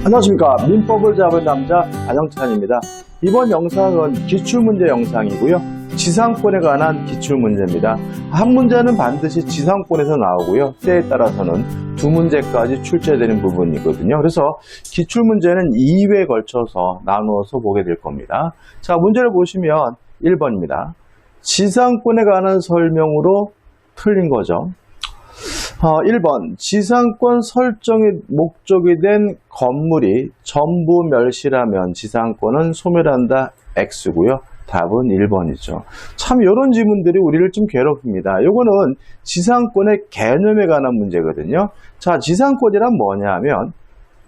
안녕하십니까. 민법을 잡은 남자 안영찬입니다. 이번 영상은 기출문제 영상이고요. 지상권에 관한 기출문제입니다. 한 문제는 반드시 지상권에서 나오고요. 때에 따라서는 두 문제까지 출제되는 부분이거든요. 그래서 기출문제는 2회에 걸쳐서 나누어서 보게 될 겁니다. 자, 문제를 보시면 1번입니다. 지상권에 관한 설명으로 틀린 거죠. 1번 지상권 설정의 목적이 된 건물이 전부 멸실하면 지상권은 소멸한다 X고요. 답은 1번이죠. 참 이런 지문들이 우리를 좀 괴롭힙니다. 요거는 지상권의 개념에 관한 문제거든요. 자, 지상권이란 뭐냐 하면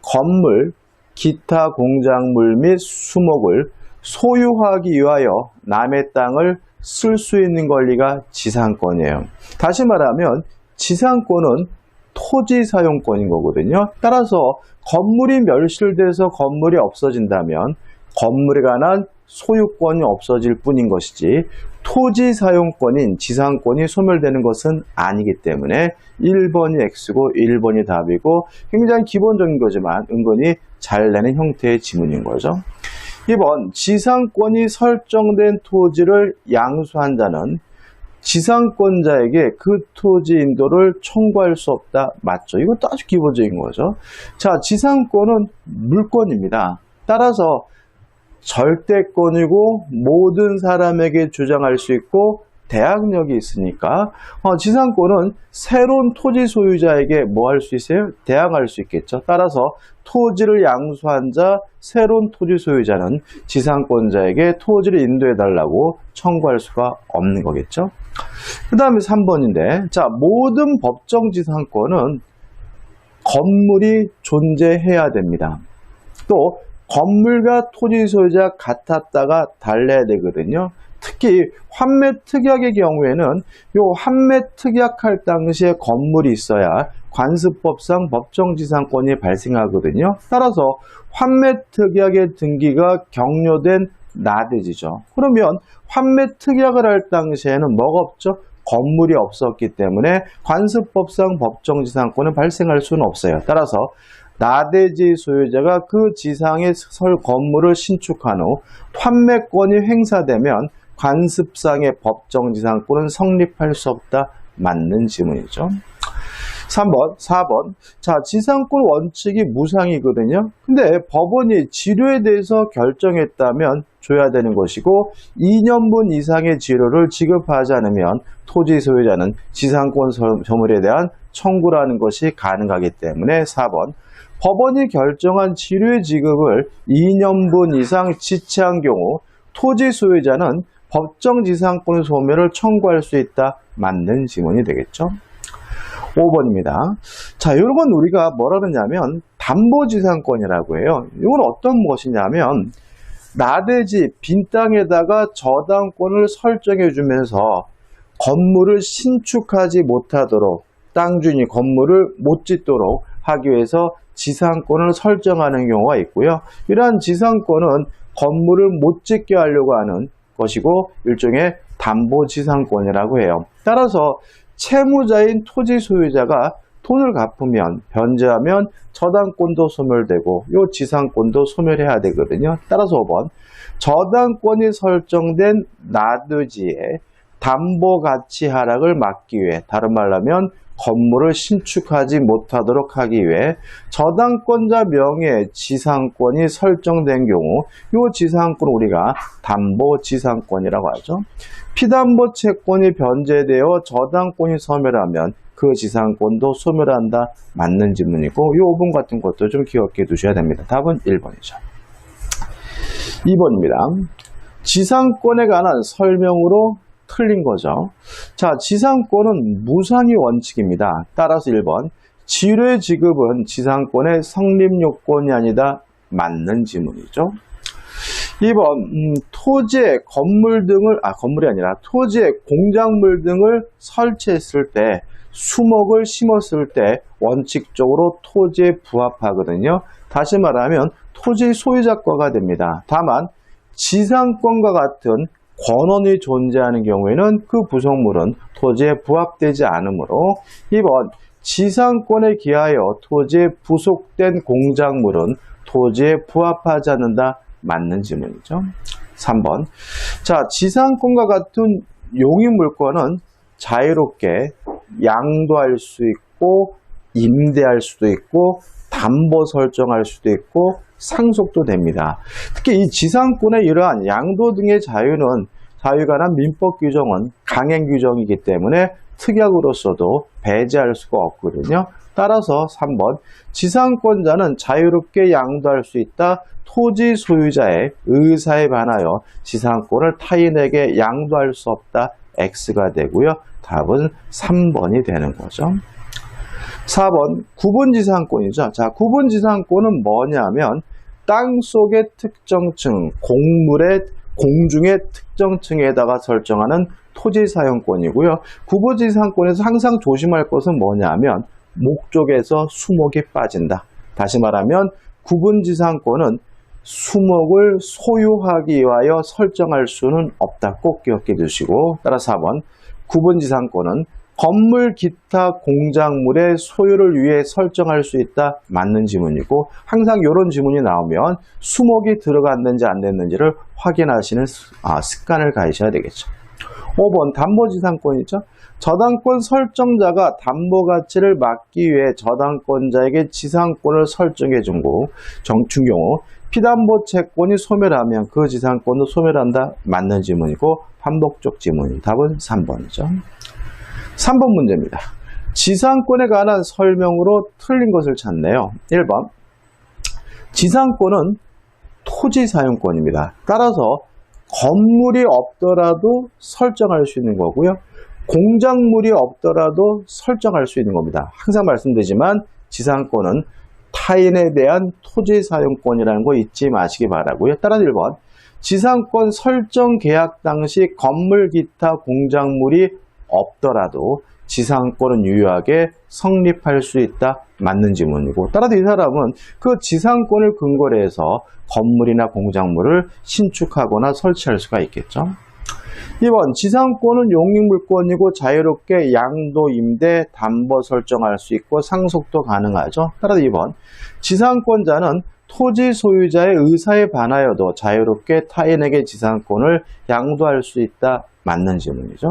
건물, 기타 공작물 및 수목을 소유하기 위하여 남의 땅을 쓸 수 있는 권리가 지상권이에요. 다시 말하면 지상권은 토지 사용권인 거거든요. 따라서 건물이 멸실돼서 건물이 없어진다면 건물에 관한 소유권이 없어질 뿐인 것이지 토지 사용권인 지상권이 소멸되는 것은 아니기 때문에 1번이 X고 1번이 답이고 굉장히 기본적인 거지만 은근히 잘 내는 형태의 지문인 거죠. 2번 지상권이 설정된 토지를 양수한 자는 지상권자에게 그 토지 인도를 청구할 수 없다. 맞죠? 이것도 아주 기본적인 거죠. 자, 지상권은 물권입니다. 따라서 절대권이고 모든 사람에게 주장할 수 있고 대항력이 있으니까 지상권은 새로운 토지 소유자에게 뭐 할 수 있어요? 대항할 수 있겠죠. 따라서 토지를 양수한 자, 새로운 토지 소유자는 지상권자에게 토지를 인도해달라고 청구할 수가 없는 거겠죠. 그 다음에 3번인데, 자, 모든 법정 지상권은 건물이 존재해야 됩니다. 또 건물과 토지 소유자 같았다가 달라야 되거든요. 특히 환매 특약의 경우에는 요 환매 특약할 당시에 건물이 있어야 관습법상 법정지상권이 발생하거든요. 따라서 환매 특약의 등기가 경료된 나대지죠. 그러면 환매 특약을 할 당시에는 뭐가 없죠? 건물이 없었기 때문에 관습법상 법정지상권은 발생할 수는 없어요. 따라서 나대지 소유자가 그 지상의 건물을 신축한 후 판매권이 행사되면 관습상의 법정지상권은 성립할 수 없다. 맞는 지문이죠. 3번, 4번. 자, 지상권 원칙이 무상이거든요. 근데 법원이 지료에 대해서 결정했다면 줘야 되는 것이고 2년분 이상의 지료를 지급하지 않으면 토지 소유자는 지상권 소멸에 대한 청구라는 것이 가능하기 때문에 4번. 법원이 결정한 지료의 지급을 2년분 이상 지체한 경우 토지 소유자는 법정지상권 소멸을 청구할 수 있다. 맞는 지문이 되겠죠. 5번입니다. 자, 이런 건 우리가 뭐라 그러냐면 담보지상권이라고 해요. 이건 어떤 것이냐면 나대지 빈 땅에다가 저당권을 설정해 주면서 건물을 신축하지 못하도록 땅 주인이 건물을 못 짓도록 하기 위해서 지상권을 설정하는 경우가 있고요. 이러한 지상권은 건물을 못 짓게 하려고 하는 것이고 일종의 담보지상권이라고 해요. 따라서 채무자인 토지 소유자가 돈을 갚으면 변제하면 저당권도 소멸되고 이 지상권도 소멸해야 되거든요. 따라서 5번 저당권이 설정된 나대지의 담보가치 하락을 막기 위해 다른 말로 하면 건물을 신축하지 못하도록 하기 위해 저당권자 명의의 지상권이 설정된 경우 이 지상권을 우리가 담보지상권이라고 하죠. 피담보 채권이 변제되어 저당권이 소멸하면 그 지상권도 소멸한다. 맞는 지문이고 이 5번 같은 것도 좀 기억해 두셔야 됩니다. 답은 1번이죠. 2번입니다. 지상권에 관한 설명으로 틀린 거죠. 자, 지상권은 무상의 원칙입니다. 따라서 1번 지료의 지급은 지상권의 성립 요건이 아니다. 맞는 지문이죠. 2번 토지에 건물 등을 건물이 아니라 토지에 공작물 등을 설치했을 때 수목을 심었을 때 원칙적으로 토지에 부합하거든요. 다시 말하면 토지 소유자과가 됩니다. 다만 지상권과 같은 권원이 존재하는 경우에는 그 부속물은 토지에 부합되지 않으므로 2번 지상권에 기하여 토지에 부속된 공작물은 토지에 부합하지 않는다. 맞는 지문이죠. 3번. 자, 지상권과 같은 용익물권은 자유롭게 양도할 수 있고 임대할 수도 있고 담보 설정할 수도 있고 상속도 됩니다. 특히 이 지상권의 이러한 양도 등의 자유에 관한 민법 규정은 강행 규정이기 때문에 특약으로서도 배제할 수가 없거든요. 따라서 3번 지상권자는 자유롭게 양도할 수 있다. 토지 소유자의 의사에 반하여 지상권을 타인에게 양도할 수 없다. X가 되고요. 답은 3번이 되는 거죠. 4번 구분지상권이죠. 자, 구분지상권은 뭐냐면 땅속의 특정층, 공중의 특정층에다가 설정하는 토지 사용권이고요. 구분지상권에서 항상 조심할 것은 뭐냐면 목적에서 수목이 빠진다. 다시 말하면 구분지상권은 수목을 소유하기 위하여 설정할 수는 없다. 꼭 기억해 두시고, 따라 4번 구분지상권은 건물 기타 공작물의 소유를 위해 설정할 수 있다. 맞는 지문이고, 항상 이런 지문이 나오면 수목이 들어갔는지 안 됐는지를 확인하시는 습관을 가지셔야 되겠죠. 5번 담보지상권이죠. 저당권 설정자가 담보가치를 막기 위해 저당권자에게 지상권을 설정해 준 경우 피담보 채권이 소멸하면 그 지상권도 소멸한다. 맞는 지문이고 반복적 지문이 답은 3번이죠. 3번 문제입니다. 지상권에 관한 설명으로 틀린 것을 찾네요. 1번 지상권은 토지 사용권입니다. 따라서 건물이 없더라도 설정할 수 있는 거고요. 공작물이 없더라도 설정할 수 있는 겁니다. 항상 말씀드리지만 지상권은 타인에 대한 토지 사용권이라는 거 잊지 마시기 바라고요. 따라서 1번 지상권 설정 계약 당시 건물 기타 공작물이 없더라도 지상권은 유효하게 성립할 수 있다. 맞는 지문이고, 따라서 이 사람은 그 지상권을 근거로 해서 건물이나 공작물을 신축하거나 설치할 수가 있겠죠. 2번 지상권은 용익물권이고 자유롭게 양도, 임대, 담보 설정할 수 있고 상속도 가능하죠. 따라서 2번 지상권자는 토지 소유자의 의사에 반하여도 자유롭게 타인에게 지상권을 양도할 수 있다. 맞는 지문이죠.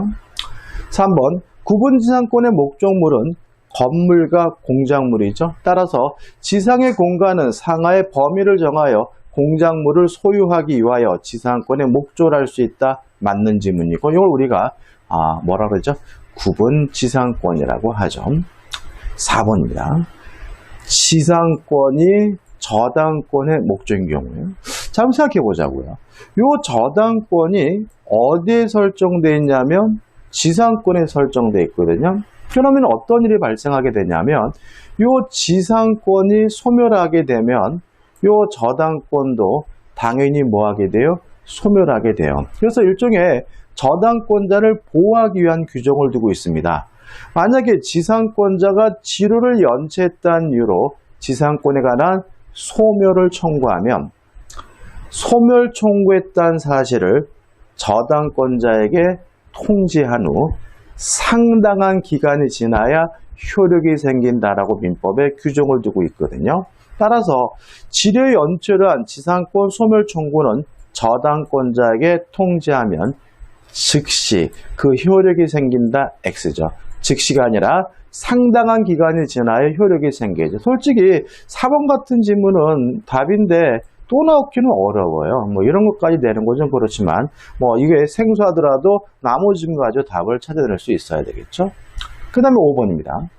3번 구분지상권의 목적물은 건물과 공작물이죠. 따라서 지상의 공간은 상하의 범위를 정하여 공작물을 소유하기 위하여 지상권의 목적을 할 수 있다. 맞는 지문이고, 이걸 우리가 뭐라 그러죠? 구분지상권이라고 하죠. 4번입니다. 지상권이 저당권의 목적인 경우에요. 자, 한번 생각해 보자고요. 이 저당권이 어디에 설정되어 있냐면 지상권에 설정되어 있거든요. 그러면 어떤 일이 발생하게 되냐면 이 지상권이 소멸하게 되면 이 저당권도 당연히 뭐하게 돼요? 소멸하게 돼요. 그래서 일종의 저당권자를 보호하기 위한 규정을 두고 있습니다. 만약에 지상권자가 지루를 연체했다는 이유로 지상권에 관한 소멸을 청구하면 소멸 청구했다는 사실을 저당권자에게 통지한 후 상당한 기간이 지나야 효력이 생긴다라고 민법에 규정을 두고 있거든요. 따라서 지료 연체를 한 지상권 소멸 청구는 저당권자에게 통지하면 즉시 그 효력이 생긴다. X죠. 즉시가 아니라 상당한 기간이 지나야 효력이 생기죠. 솔직히 4번 같은 지문은 답인데 또 나오기는 어려워요. 뭐 이런 것까지 내는 건 좀 그렇지만 뭐 이게 생소하더라도 나머지 질문 가지고 답을 찾아낼 수 있어야 되겠죠. 그 다음에 5번입니다.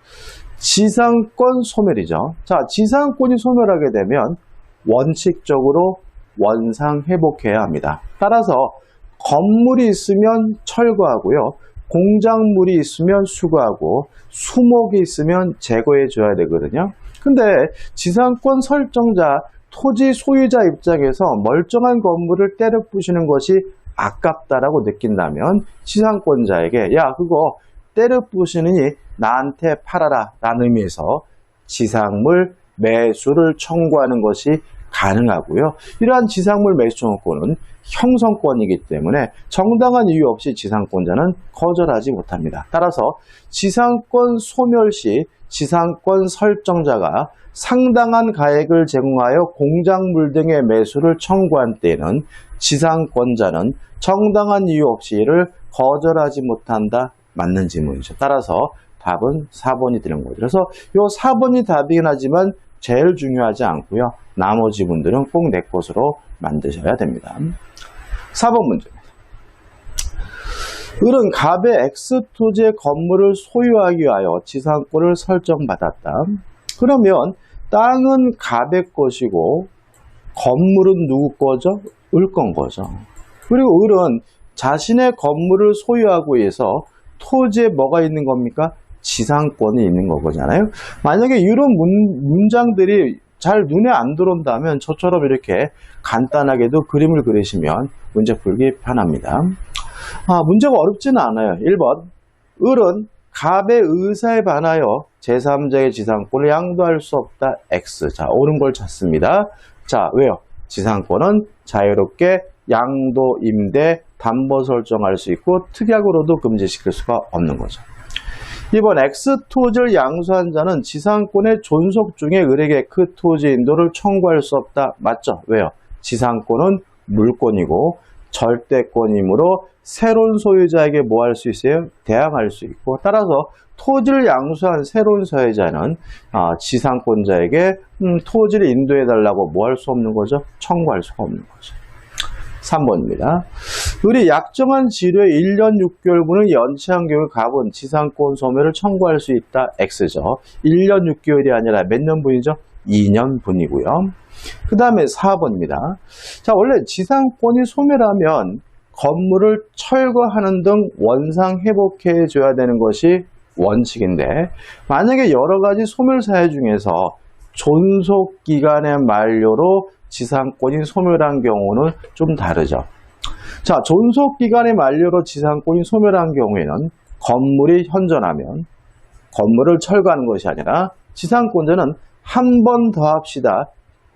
지상권 소멸이죠. 자, 지상권이 소멸하게 되면 원칙적으로 원상 회복해야 합니다. 따라서 건물이 있으면 철거하고요. 공작물이 있으면 수거하고 수목이 있으면 제거해 줘야 되거든요. 근데 지상권 설정자 토지 소유자 입장에서 멀쩡한 건물을 때려 부시는 것이 아깝다라고 느낀다면 지상권자에게 야 그거 때려 부시느니 나한테 팔아라 라는 의미에서 지상물 매수를 청구하는 것이 가능하고요. 이러한 지상물 매수 청구권은 형성권이기 때문에 정당한 이유 없이 지상권자는 거절하지 못합니다. 따라서 지상권 소멸 시 지상권 설정자가 상당한 가액을 제공하여 공작물 등의 매수를 청구한 때에는 지상권자는 정당한 이유 없이 이를 거절하지 못한다. 맞는 질문이죠. 따라서 답은 4번이 되는 거죠. 그래서 이 4번이 답이긴 하지만 제일 중요하지 않고요. 나머지 분들은 꼭 내 것으로 만드셔야 됩니다. 4번 문제입니다. 을은 갑의 X토지의 건물을 소유하기 위하여 지상권을 설정받았다. 그러면 땅은 갑의 것이고 건물은 누구 거죠? 을 건 거죠. 그리고 을은 자신의 건물을 소유하고 해서 토지에 뭐가 있는 겁니까? 지상권이 있는 거잖아요. 만약에 이런 문장들이 잘 눈에 안 들어온다면 저처럼 이렇게 간단하게도 그림을 그리시면 문제 풀기 편합니다. 문제가 어렵지는 않아요. 1번 을은 갑의 의사에 반하여 제3자의 지상권을 양도할 수 없다. X. 자, 옳은 걸 찾습니다. 자, 왜요? 지상권은 자유롭게 양도, 임대, 담보 설정할 수 있고 특약으로도 금지시킬 수가 없는 거죠. 이번 X토지를 양수한 자는 지상권의 존속 중에 을에게 그 토지 인도를 청구할 수 없다. 맞죠? 왜요? 지상권은 물권이고 절대권이므로 새로운 소유자에게 뭐 할 수 있어요? 대항할 수 있고 따라서 토지를 양수한 새로운 소유자는 지상권자에게 토지를 인도해달라고 뭐 할 수 없는 거죠? 청구할 수가 없는 거죠. 3번입니다. 을이 약정한 지료의 1년 6개월분을 연체한 경우 갑은 지상권 소멸을 청구할 수 있다. X죠. 1년 6개월이 아니라 몇 년분이죠? 2년분이고요. 그 다음에 4번입니다. 자, 원래 지상권이 소멸하면 건물을 철거하는 등 원상 회복해 줘야 되는 것이 원칙인데 만약에 여러 가지 소멸 사유 중에서 존속 기간의 만료로 지상권이 소멸한 경우는 좀 다르죠. 자, 존속 기간의 만료로 지상권이 소멸한 경우에는 건물이 현존하면 건물을 철거하는 것이 아니라 지상권자는 한 번 더 합시다.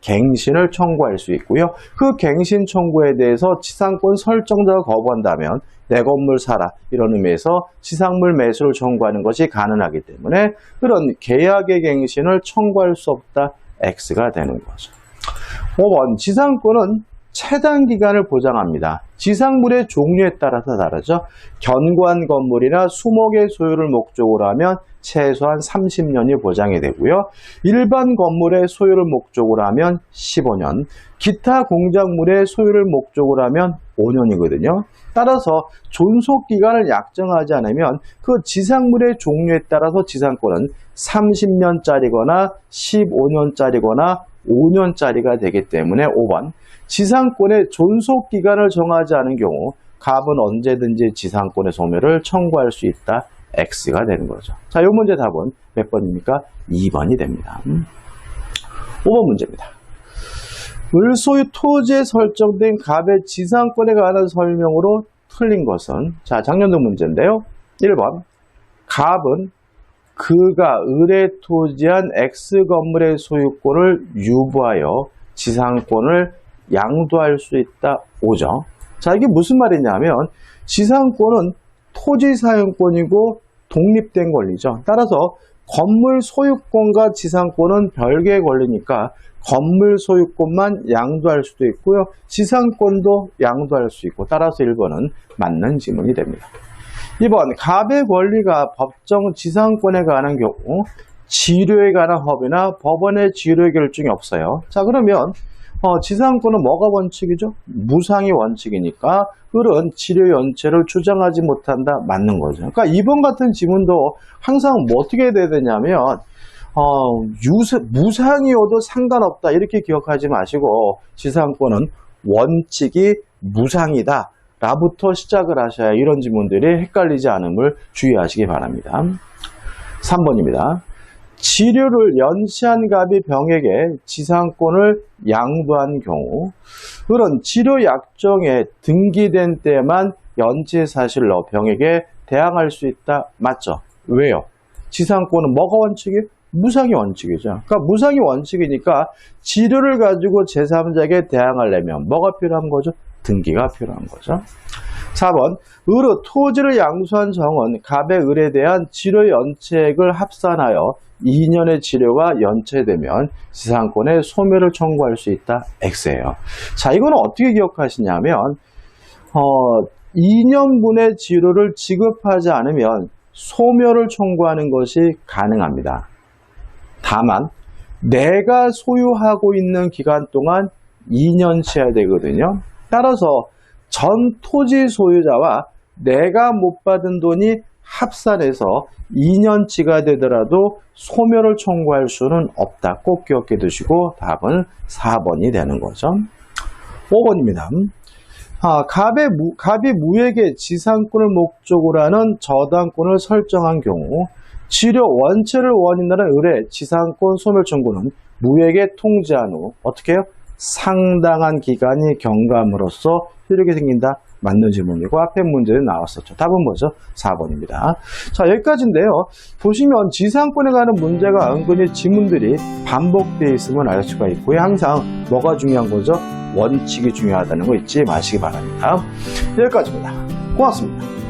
갱신을 청구할 수 있고요. 그 갱신 청구에 대해서 지상권 설정자가 거부한다면 내 건물 사라 이런 의미에서 지상물 매수를 청구하는 것이 가능하기 때문에 그런 계약의 갱신을 청구할 수 없다. X가 되는 거죠. 5번 지상권은 최단 기간을 보장합니다. 지상물의 종류에 따라서 다르죠. 견고한 건물이나 수목의 소유를 목적으로 하면 최소한 30년이 보장이 되고요. 일반 건물의 소유를 목적으로 하면 15년, 기타 공작물의 소유를 목적으로 하면 5년이거든요. 따라서 존속 기간을 약정하지 않으면 그 지상물의 종류에 따라서 지상권은 30년짜리거나 15년짜리거나 5년짜리가 되기 때문에 5번 지상권의 존속 기간을 정하지 않은 경우 갑은 언제든지 지상권의 소멸을 청구할 수 있다. X가 되는 거죠. 자, 이 문제 답은 몇 번입니까? 2번이 됩니다. 5번 문제입니다. 을 소유 토지에 설정된 갑의 지상권에 관한 설명으로 틀린 것은 자, 작년도 문제인데요. 1번 갑은 그가 을에 토지한 X 건물의 소유권을 유보하여 지상권을 양도할 수 있다. 5죠. 자, 이게 무슨 말이냐면 지상권은 토지 사용권이고 독립된 권리죠. 따라서 건물 소유권과 지상권은 별개의 권리니까 건물 소유권만 양도할 수도 있고요. 지상권도 양도할 수 있고 따라서 1번은 맞는 지문이 됩니다. 2번 갑의 권리가 법정 지상권에 관한 경우 지료에 관한 허비나 법원의 지료 결정이 없어요. 자, 그러면 지상권은 뭐가 원칙이죠? 무상이 원칙이니까 을은 지료 연체를 주장하지 못한다. 맞는 거죠. 그러니까 2번 같은 지문도 항상 뭐 어떻게 돼야 되냐면 무상이어도 상관없다 이렇게 기억하지 마시고 지상권은 원칙이 무상이다 라부터 시작을 하셔야 이런 지문들이 헷갈리지 않음을 주의하시기 바랍니다. 3번입니다. 지료를 연체한 갑이 병에게 지상권을 양도한 경우 그런 지료 약정에 등기된 때만 연체 사실로 병에게 대항할 수 있다. 맞죠? 왜요? 지상권은 뭐가 원칙이에요? 무상이 원칙이죠. 그러니까 무상이 원칙이니까 지료를 가지고 제3자에게 대항하려면 뭐가 필요한 거죠? 등기가 필요한 거죠. 4번, 을의 토지를 양수한 정은 갑의 을에 대한 지료 연체액을 합산하여 2년의 지료가 연체되면 지상권의 소멸을 청구할 수 있다. X예요. 자, 이거는 어떻게 기억하시냐면 2년분의 지료를 지급하지 않으면 소멸을 청구하는 것이 가능합니다. 다만 내가 소유하고 있는 기간 동안 2년치야 되거든요. 따라서 전 토지 소유자와 내가 못 받은 돈이 합산해서 2년치가 되더라도 소멸을 청구할 수는 없다. 꼭 기억해 두시고 답은 4번이 되는 거죠. 5번입니다. 갑이 무에게 지상권을 목적으로 하는 저당권을 설정한 경우 지료 원체를 원인하는 을의 지상권 소멸 청구는 무에게 통지한 후 어떻게 해요? 상당한 기간이 경감으로써 효력이 생긴다. 맞는 질문이고 앞에 문제는 나왔었죠. 답은 뭐죠? 4번입니다. 자, 여기까지인데요. 보시면 지상권에 관한 문제가 은근히 지문들이 반복되어 있음을 알 수가 있고요. 항상 뭐가 중요한 거죠? 원칙이 중요하다는 거 잊지 마시기 바랍니다. 여기까지입니다. 고맙습니다.